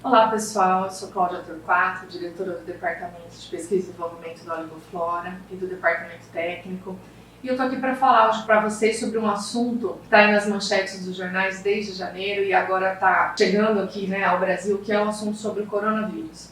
Olá pessoal, eu sou Cláudia Torquato, diretora do Departamento de Pesquisa e Desenvolvimento da Oligoflora e do Departamento Técnico. E eu estou aqui para falar hoje para vocês sobre um assunto que está aí nas manchetes dos jornais desde janeiro e agora está chegando aqui ao Brasil, que é o assunto sobre o coronavírus.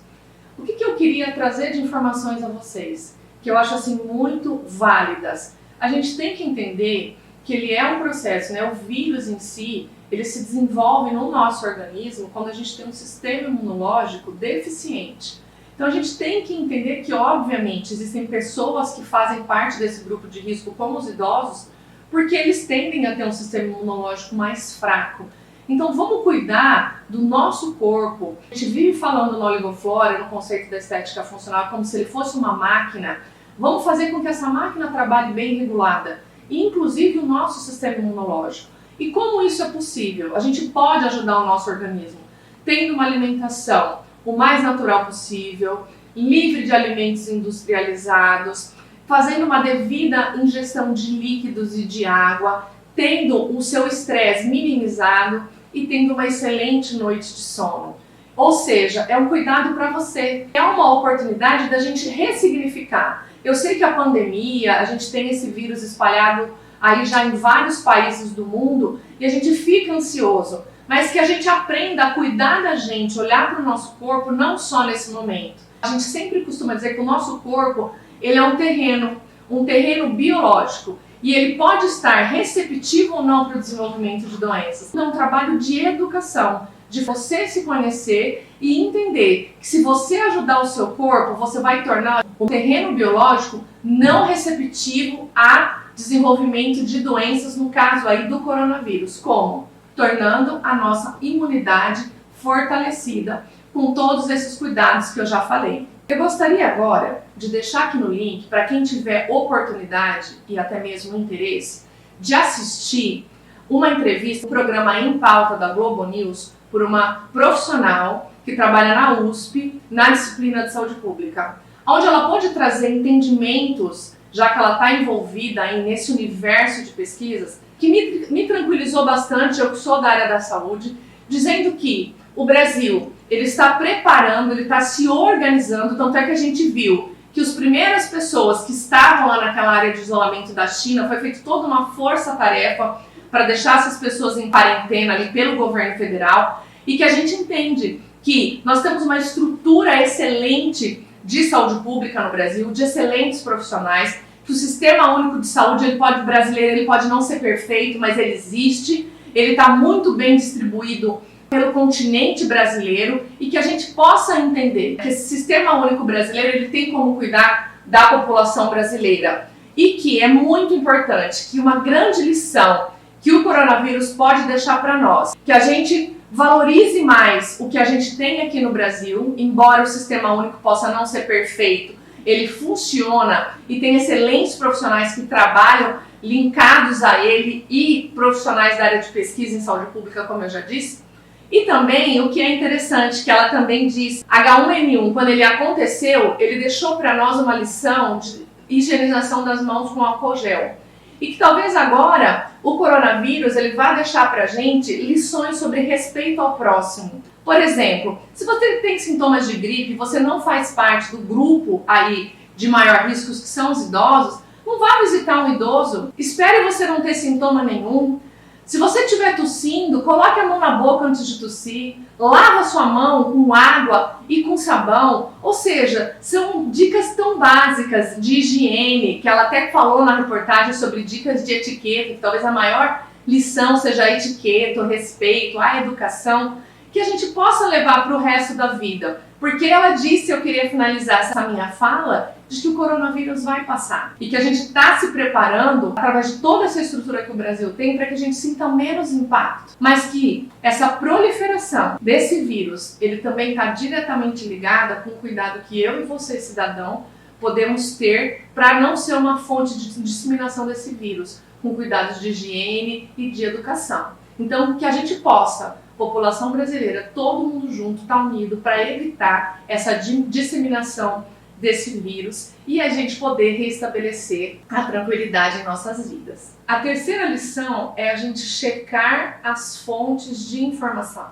O que eu queria trazer de informações a vocês, que eu acho muito válidas. A gente tem que entender que ele é um processo, o vírus em si, ele se desenvolve no nosso organismo quando a gente tem um sistema imunológico deficiente. Então a gente tem que entender que, obviamente, existem pessoas que fazem parte desse grupo de risco, como os idosos, porque eles tendem a ter um sistema imunológico mais fraco. Então vamos cuidar do nosso corpo. A gente vive falando na Oligoflora, no conceito da estética funcional, como se ele fosse uma máquina. Vamos fazer com que essa máquina trabalhe bem regulada, inclusive o nosso sistema imunológico. E como isso é possível? A gente pode ajudar o nosso organismo tendo uma alimentação o mais natural possível, livre de alimentos industrializados, fazendo uma devida ingestão de líquidos e de água, tendo o seu estresse minimizado e tendo uma excelente noite de sono. Ou seja, é um cuidado para você. É uma oportunidade da gente ressignificar. Eu sei que a pandemia, a gente tem esse vírus espalhado aí já em vários países do mundo e a gente fica ansioso, mas que a gente aprenda a cuidar da gente, olhar para o nosso corpo não só nesse momento. A gente sempre costuma dizer que o nosso corpo ele é um terreno biológico e ele pode estar receptivo ou não para o desenvolvimento de doenças. É um trabalho de educação, de você se conhecer e entender que se você ajudar o seu corpo, você vai tornar o terreno biológico não receptivo a desenvolvimento de doenças, no caso aí do coronavírus. Como? Tornando a nossa imunidade fortalecida com todos esses cuidados que eu já falei. Eu gostaria agora de deixar aqui no link, para quem tiver oportunidade e até mesmo interesse, de assistir uma entrevista, um programa Em Pauta da Globo News, por uma profissional que trabalha na USP, na disciplina de saúde pública, onde ela pode trazer entendimentos, já que ela está envolvida aí nesse universo de pesquisas, que me tranquilizou bastante, eu que sou da área da saúde, dizendo que o Brasil ele está preparando, ele está se organizando, tanto é que a gente viu que as primeiras pessoas que estavam lá naquela área de isolamento da China, foi feita toda uma força-tarefa para deixar essas pessoas em quarentena ali pelo governo federal, e que a gente entende que nós temos uma estrutura excelente de saúde pública no Brasil, de excelentes profissionais, que o Sistema Único de Saúde brasileiro ele pode não ser perfeito, mas ele existe, ele está muito bem distribuído pelo continente brasileiro e que a gente possa entender que esse Sistema Único brasileiro ele tem como cuidar da população brasileira e que é muito importante, que uma grande lição que o coronavírus pode deixar para nós, que a gente valorize mais o que a gente tem aqui no Brasil, embora o Sistema Único possa não ser perfeito, ele funciona e tem excelentes profissionais que trabalham linkados a ele e profissionais da área de pesquisa em saúde pública, como eu já disse. E também, o que é interessante, que ela também diz, H1N1, quando ele aconteceu, ele deixou para nós uma lição de higienização das mãos com álcool gel. E que talvez agora o coronavírus ele vai deixar para a gente lições sobre respeito ao próximo. Por exemplo, se você tem sintomas de gripe, você não faz parte do grupo aí de maior risco, que são os idosos, não vá visitar um idoso, espere você não ter sintoma nenhum. Se você estiver tossindo, coloque a mão na boca antes de tossir, lava sua mão com água e com sabão, ou seja, são dicas tão básicas de higiene, que ela até falou na reportagem sobre dicas de etiqueta, que talvez a maior lição seja a etiqueta, o respeito, a educação, que a gente possa levar para o resto da vida. Porque ela disse, eu queria finalizar essa minha fala, de que o coronavírus vai passar. E que a gente está se preparando, através de toda essa estrutura que o Brasil tem, para que a gente sinta menos impacto. Mas que essa proliferação desse vírus, ele também está diretamente ligada com o cuidado que eu e você, cidadão, podemos ter para não ser uma fonte de disseminação desse vírus, com cuidados de higiene e de educação. Então, que a gente possa, população brasileira, todo mundo junto, está unido para evitar essa disseminação desse vírus e a gente poder restabelecer a tranquilidade em nossas vidas. A terceira lição é a gente checar as fontes de informação.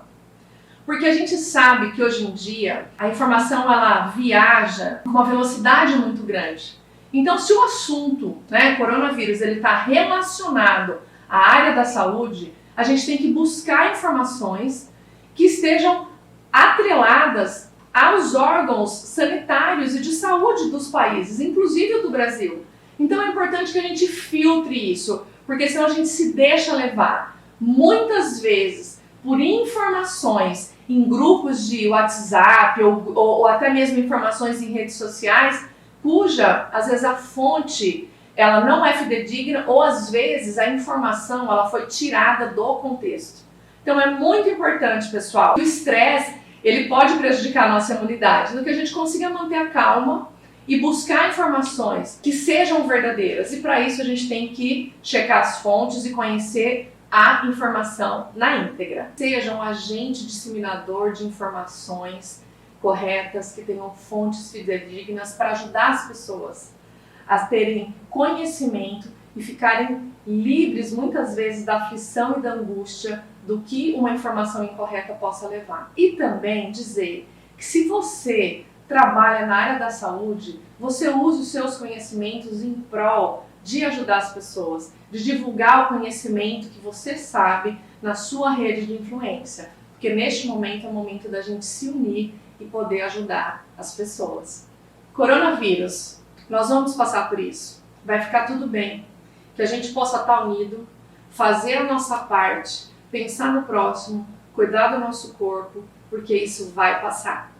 Porque a gente sabe que hoje em dia a informação ela viaja com uma velocidade muito grande. Então, se o assunto, coronavírus, ele está relacionado à área da saúde, a gente tem que buscar informações que estejam atreladas aos órgãos sanitários e de saúde dos países, inclusive o do Brasil. Então é importante que a gente filtre isso, porque senão a gente se deixa levar, muitas vezes, por informações em grupos de WhatsApp ou até mesmo informações em redes sociais, cuja, às vezes, a fonte ela não é fidedigna ou, às vezes, a informação ela foi tirada do contexto. Então é muito importante, pessoal, o estresse ele pode prejudicar a nossa imunidade, no que a gente consiga manter a calma e buscar informações que sejam verdadeiras. E para isso a gente tem que checar as fontes e conhecer a informação na íntegra. Seja um agente disseminador de informações corretas, que tenham fontes fidedignas para ajudar as pessoas a terem conhecimento e ficarem livres muitas vezes da aflição e da angústia do que uma informação incorreta possa levar. E também dizer que se você trabalha na área da saúde, você usa os seus conhecimentos em prol de ajudar as pessoas, de divulgar o conhecimento que você sabe na sua rede de influência. Porque neste momento é o momento da gente se unir e poder ajudar as pessoas. Coronavírus, nós vamos passar por isso. Vai ficar tudo bem. Que a gente possa estar unido, fazer a nossa parte, pensar no próximo, cuidar do nosso corpo, porque isso vai passar.